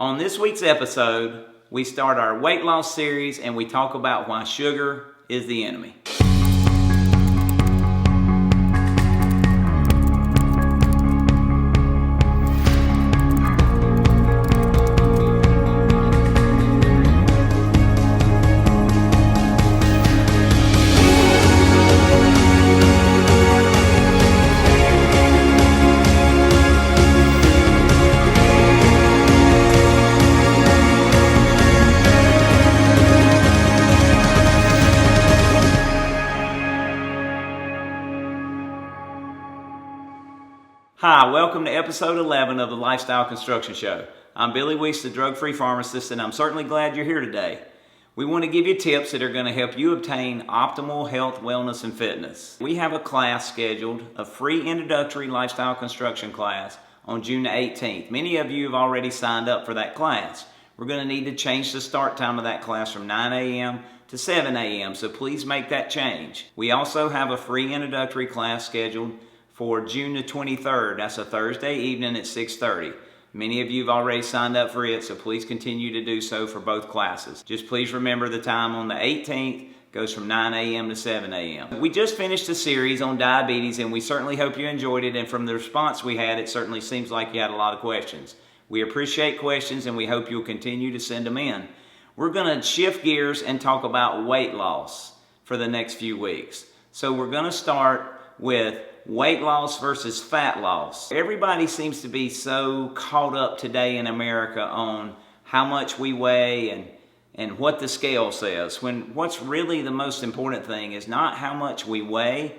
On this week's episode, we start our weight loss series and we talk about why sugar is the enemy. Hi, welcome to episode 11 of the Lifestyle Construction Show. I'm Billy Weeks, the drug-free pharmacist, and I'm certainly glad you're here today. We want to give you tips that are going to help you obtain optimal health, wellness, and fitness. We have a class scheduled, a free introductory lifestyle construction class on June the 18th. Many of you have already signed up for that class. We're going to need to change the start time of that class from 9 a.m. to 7 a.m., so please make that change. We also have a free introductory class scheduled for June the 23rd. That's a Thursday evening at 6:30. Many of you have already signed up for it, so please continue to do so for both classes. Just please remember the time on the 18th goes from 9 a.m. to 7 a.m. We just finished a series on diabetes, and we certainly hope you enjoyed it, and from the response we had, it certainly seems like you had a lot of questions. We appreciate questions, and we hope you'll continue to send them in. We're going to shift gears and talk about weight loss for the next few weeks. So we're going to start with weight loss versus fat loss. Everybody seems to be so caught up today in America on how much we weigh and what the scale says, when what's really the most important thing is not how much we weigh,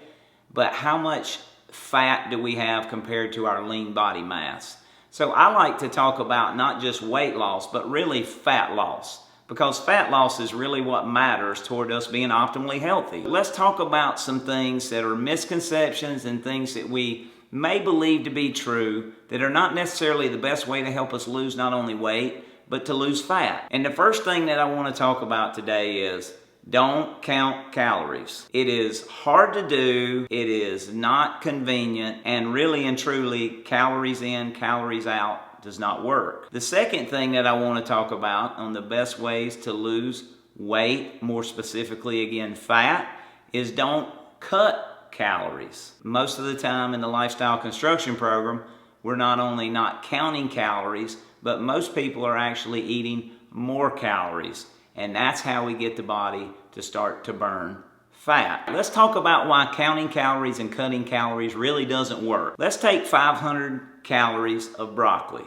but how much fat do we have compared to our lean body mass. So I like to talk about not just weight loss, but really fat loss, because fat loss is really what matters toward us being optimally healthy. Let's talk about some things that are misconceptions and things that we may believe to be true that are not necessarily the best way to help us lose not only weight, but to lose fat. And the first thing that I want to talk about today is don't count calories. It is hard to do, it is not convenient, and really and truly, calories in, calories out does not work. The second thing that I want to talk about on the best ways to lose weight, more specifically again fat, is don't cut calories. Most of the time in the lifestyle construction program, we're not only not counting calories, but most people are actually eating more calories. And that's how we get the body to start to burn fat. Let's talk about why counting calories and cutting calories really doesn't work. Let's take 500 calories of broccoli.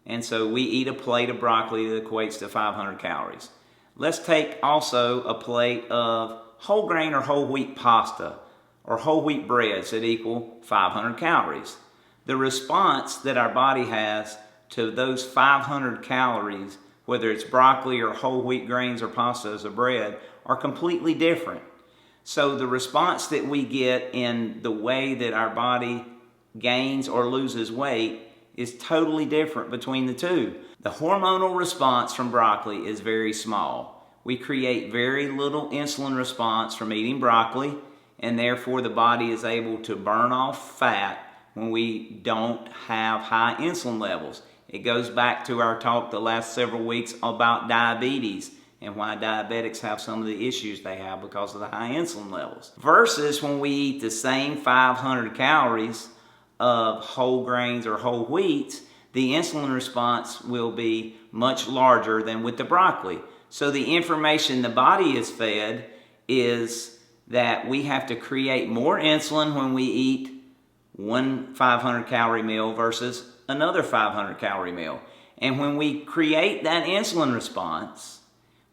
And so we eat a plate of broccoli that equates to 500 calories. Let's take also a plate of whole grain or whole wheat pasta or whole wheat breads that equal 500 calories. The response that our body has to those 500 calories, whether it's broccoli or whole wheat grains or pastas or bread, are completely different. So the response that we get in the way that our body gains or loses weight is totally different between the two. The hormonal response from broccoli is very small. We create very little insulin response from eating broccoli, and therefore the body is able to burn off fat when we don't have high insulin levels. It goes back to our talk the last several weeks about diabetes and why diabetics have some of the issues they have because of the high insulin levels. Versus when we eat the same 500 calories of whole grains or whole wheats, the insulin response will be much larger than with the broccoli. So the information the body is fed is that we have to create more insulin when we eat one 500 calorie meal versus another 500 calorie meal. And when we create that insulin response,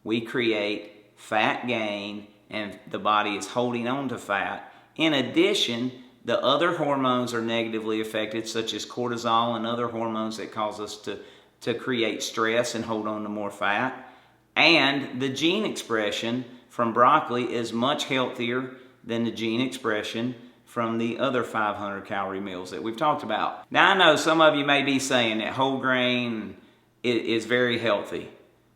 we create fat gain and the body is holding on to fat. In addition, the other hormones are negatively affected, such as cortisol and other hormones that cause us to create stress and hold on to more fat. And the gene expression from broccoli is much healthier than the gene expression from the other 500 calorie meals that we've talked about. Now I know some of you may be saying that whole grain is very healthy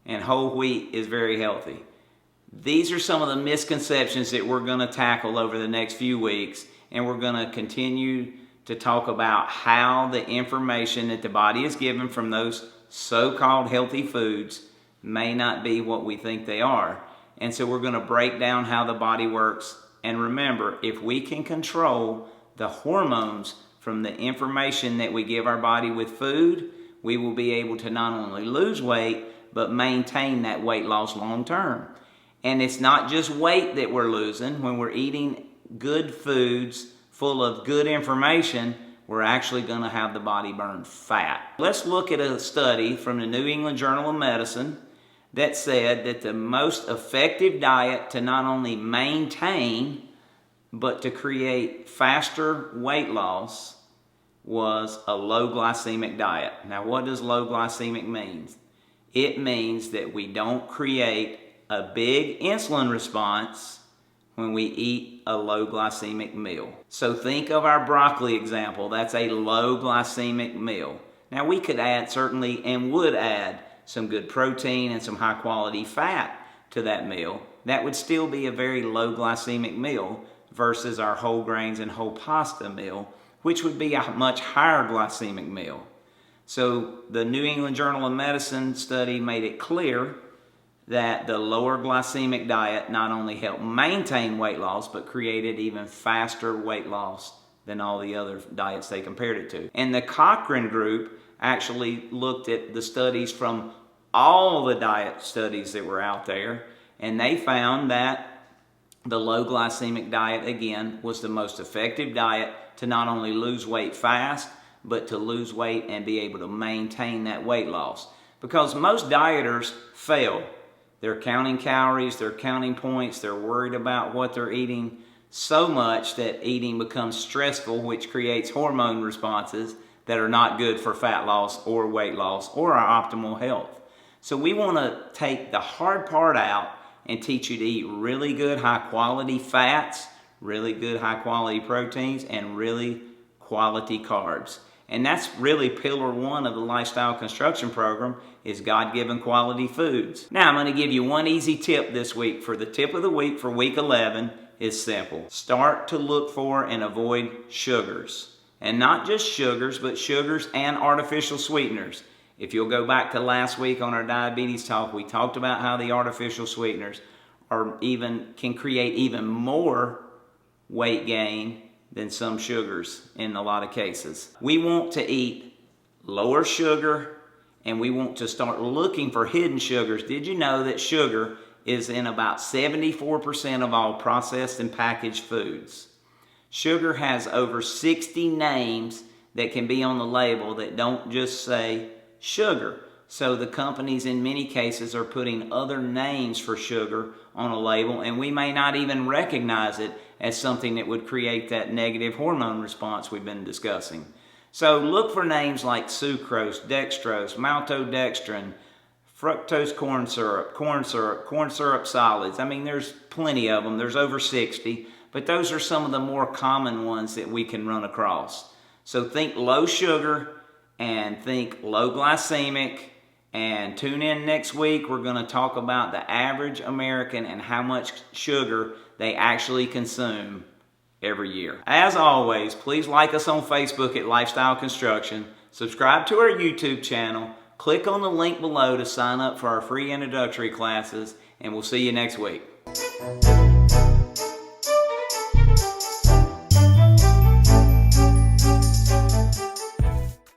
and whole wheat is very healthy. These are some of the misconceptions that we're going to tackle over the next few weeks, and we're going to continue to talk about how the information that the body is given from those so-called healthy foods may not be what we think they are. And so we're going to break down how the body works. And remember, if we can control the hormones from the information that we give our body with food, we will be able to not only lose weight, but maintain that weight loss long term. And it's not just weight that we're losing. When we're eating good foods full of good information, we're actually going to have the body burn fat. Let's look at a study from the New England Journal of Medicine that said that the most effective diet to not only maintain but to create faster weight loss was a low glycemic diet. Now, what does low glycemic mean? It means that we don't create a big insulin response when we eat a low glycemic meal. So think of our broccoli example. That's a low glycemic meal. Now, we could add certainly and would add some good protein and some high quality fat to that meal. That would still be a very low glycemic meal versus our whole grains and whole pasta meal, which would be a much higher glycemic meal. So the New England Journal of Medicine study made it clear that the lower glycemic diet not only helped maintain weight loss, but created even faster weight loss than all the other diets they compared it to. And the Cochrane group actually looked at the studies from all the diet studies that were out there, and they found that the low glycemic diet, again, was the most effective diet to not only lose weight fast, but to lose weight and be able to maintain that weight loss. Because most dieters fail. They're counting calories, they're counting points, they're worried about what they're eating so much that eating becomes stressful, which creates hormone responses that are not good for fat loss or weight loss or our optimal health. So we want to take the hard part out and teach you to eat really good high quality fats, really good high quality proteins, and really quality carbs. And that's really pillar one of the Lifestyle Construction Program is God-given quality foods. Now I'm going to give you one easy tip this week. For the tip of the week for week 11 is simple. Start to look for and avoid sugars. And not just sugars, but sugars and artificial sweeteners. If you'll go back to last week on our diabetes talk, we talked about how the artificial sweeteners can create even more weight gain than some sugars in a lot of cases. We want to eat lower sugar, and we want to start looking for hidden sugars. Did you know that sugar is in about 74% of all processed and packaged foods? Sugar has over 60 names that can be on the label that don't just say sugar. So the companies in many cases are putting other names for sugar on a label, and we may not even recognize it as something that would create that negative hormone response we've been discussing. So look for names like sucrose, dextrose, maltodextrin, fructose corn syrup solids. I mean, there's plenty of them. There's over 60. But those are some of the more common ones that we can run across. So think low sugar and think low glycemic. And tune in next week. We're going to talk about the average American and how much sugar they actually consume every year. As always, please like us on Facebook at Lifestyle Construction. Subscribe to our YouTube channel. Click on the link below to sign up for our free introductory classes. And we'll see you next week.